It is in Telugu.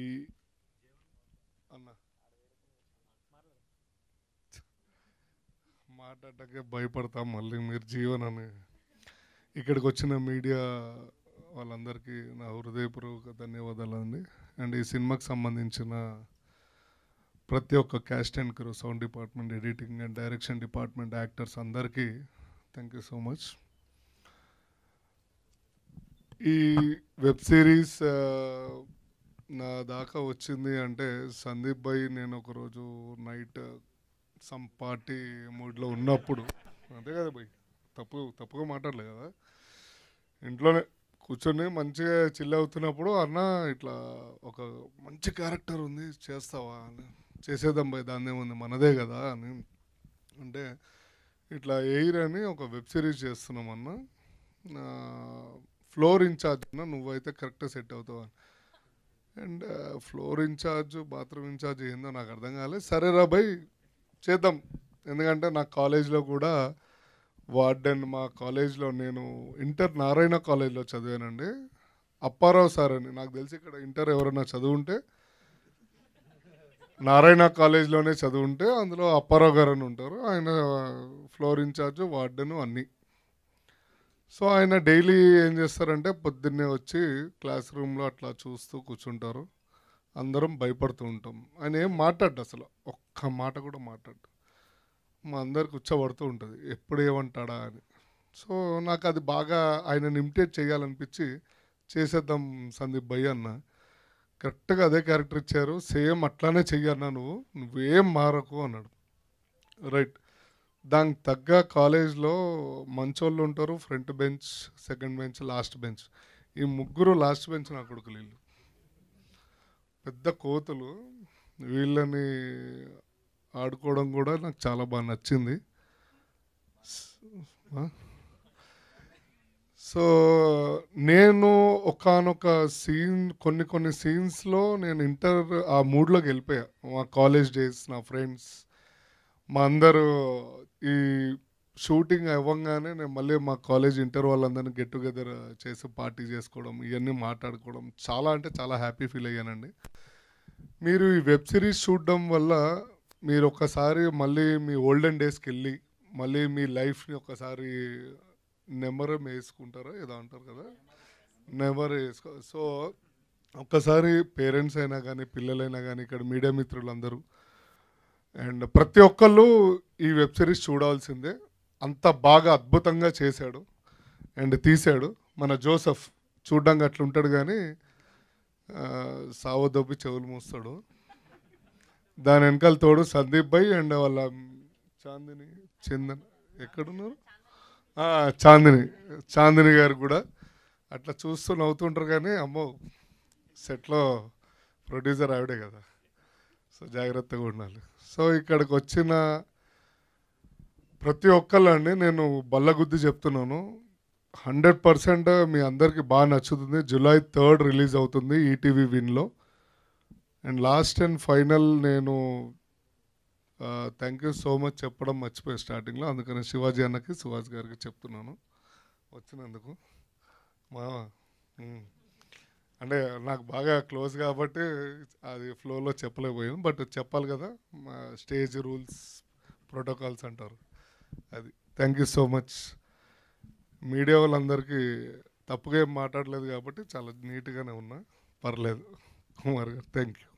ఈ అన్న మాట్లాడటానికి భయపడతాం మళ్ళీ మీరు జీవన్ అని. ఇక్కడికి వచ్చిన మీడియా వాళ్ళందరికీ నా హృదయపూర్వక ధన్యవాదాలు అండి. అండ్ ఈ సినిమాకి సంబంధించిన ప్రతి ఒక్క caste and crew, sound department, editing and direction department, actors అందరికీ థ్యాంక్ యూ సో మచ్. ఈ వెబ్ సిరీస్ నా దాకా వచ్చింది అంటే సందీప్ భాయ్ నేను ఒకరోజు నైట్ సమ్ పార్టీ మూడ్లో ఉన్నప్పుడు, అంతే కదా భాయ్, తప్పుగా మాట్లాడలే కదా, ఇంట్లోనే కూర్చొని మంచిగా చిల్ అవుతున్నప్పుడు అన్న ఇట్లా ఒక మంచి క్యారెక్టర్ ఉంది చేస్తావా అని, చేసేద్దాం భాయ్ దాన్ని ఏముంది మనదే కదా అని అంటే, ఇట్లా ఎయిర్ అని ఒక వెబ్ సిరీస్ చేస్తున్నాం అన్న, ఫ్లోర్ ఇన్ఛార్జ్ అన్న నువ్వైతే కరెక్ట్గా సెట్ అవుతావు అని. And floor in charge bathroom in charge ఏందో నాకు అర్థం కాలేదు. సరే రా భయ్ చేద్దాం, ఎందుకంటే నా కాలేజ్లో కూడా వార్డెన్, మా కాలేజ్లో నేను ఇంటర్ నారాయణ కాలేజ్లో చదివానండి. అప్పారావు సార్ అని, నాకు తెలిసి ఇక్కడ ఇంటర్ ఎవరైనా చదువుంటే నారాయణ కాలేజ్లోనే చదువుంటే అందులో అప్పారావు గారు అని ఉంటారు. ఆయన ఫ్లోర్ ఇన్ఛార్జ్, వార్డెన్ అన్నీ. సో ఆయన డైలీ ఏం చేస్తారంటే పొద్దున్నే వచ్చి క్లాస్ రూమ్లో అట్లా చూస్తూ కూర్చుంటారు, అందరం భయపడుతూ ఉంటాం. ఆయన ఏం మాట్లాడు, అసలు ఒక్క మాట కూడా మాట్లాడు, మా అందరు కూర్చోబడుతూ ఉంటుంది ఎప్పుడు ఏమంటాడా అని. సో నాకు అది బాగా ఆయనని ఇమిటేట్ చేయాలనిపించి చేసేద్దాం సందీప్ భయ్ అన్న. కరెక్ట్గా అదే క్యారెక్టర్ ఇచ్చారు, సేమ్ అట్లానే చెయ్యన్నా, నువ్వేం మారకు అన్నాడు. రైట్, దానికి తగ్గ కాలేజ్లో మంచోళ్ళు ఉంటారు, front bench, second bench, last bench. ఈ ముగ్గురు లాస్ట్ బెంచ్ నా కొడుకులు, వీళ్ళు పెద్ద కోతులు. వీళ్ళని ఆడుకోవడం కూడా నాకు చాలా బాగా నచ్చింది. సో నేను ఒకానొక సీన్, కొన్ని సీన్స్లో నేను ఇంటర్ ఆ మూడ్లోకి వెళ్ళిపోయా. మా కాలేజ్ డేస్, నా ఫ్రెండ్స్, మా అందరూ ఈ షూటింగ్ అవ్వగానే నేను మళ్ళీ మా కాలేజ్ ఇంటర్ వాళ్ళందరినీ గెట్ టుగెదర్ చేసి పార్టీ చేసుకోవడం, ఇవన్నీ మాట్లాడుకోవడం, చాలా అంటే చాలా హ్యాపీ ఫీల్ అయ్యానండి. మీరు ఈ వెబ్ సిరీస్ చూడడం వల్ల మీరు ఒక్కసారి మళ్ళీ మీ ఓల్డెన్ డేస్కి వెళ్ళి మళ్ళీ మీ లైఫ్ని ఒక్కసారి నెమరు వేసుకుంటారో ఏదో అంటారు కదా, నెమరు వేసుకో. సో ఒక్కసారి పేరెంట్స్ అయినా కానీ పిల్లలైనా కానీ ఇక్కడ మీడియా మిత్రులందరూ అండ్ ప్రతి ఒక్కళ్ళు ఈ వెబ్ సిరీస్ చూడాల్సిందే. అంత బాగా అద్భుతంగా చేశాడు అండ్ తీశాడు మన జోసెఫ్. చూడ్డానికి అట్లా ఉంటాడు కానీ సావదొబ్బి చెవులు మూస్తాడు. దాని వెనకాల తోడు సందీప్ భాయ్ అండ్ వాళ్ళ చాందిని, చందన్ ఎక్కడున్నారు, చాందిని గారు కూడా అట్లా చూస్తూ నవ్వుతుంటారు. కానీ అమ్మో సెట్లో ప్రొడ్యూసర్ ఆవిడే కదా, సో జాగ్రత్తగా ఉండాలి. సో ఇక్కడికి వచ్చిన ప్రతి ఒక్కళ్ళండి నేను బల్లగుద్ది చెప్తున్నాను, 100% మీ అందరికీ బాగా నచ్చుతుంది. July 3rd రిలీజ్ అవుతుంది ఈటీవీ విన్లో. అండ్ లాస్ట్ అండ్ ఫైనల్ నేను థ్యాంక్ యూ సో మచ్ చెప్పడం మర్చిపోయి స్టార్టింగ్లో, అందుకని శివాజీ అన్నకి, సుహాస్ గారికి చెప్తున్నాను వచ్చినందుకు. మా అంటే నాకు బాగా క్లోజ్ కాబట్టి అది ఫ్లోలో చెప్పలేకపోయాను, బట్ చెప్పాలి కదా, మా స్టేజ్ రూల్స్ ప్రోటోకాల్స్ అంటారు అది. Thank you so much. Media వాళ్ళందరికీ తప్పుగా ఏం మాట్లాడలేదు కాబట్టి చాలా నీట్గానే ఉన్నా, పర్లేదు కుమార్ గారు, థ్యాంక్ యూ.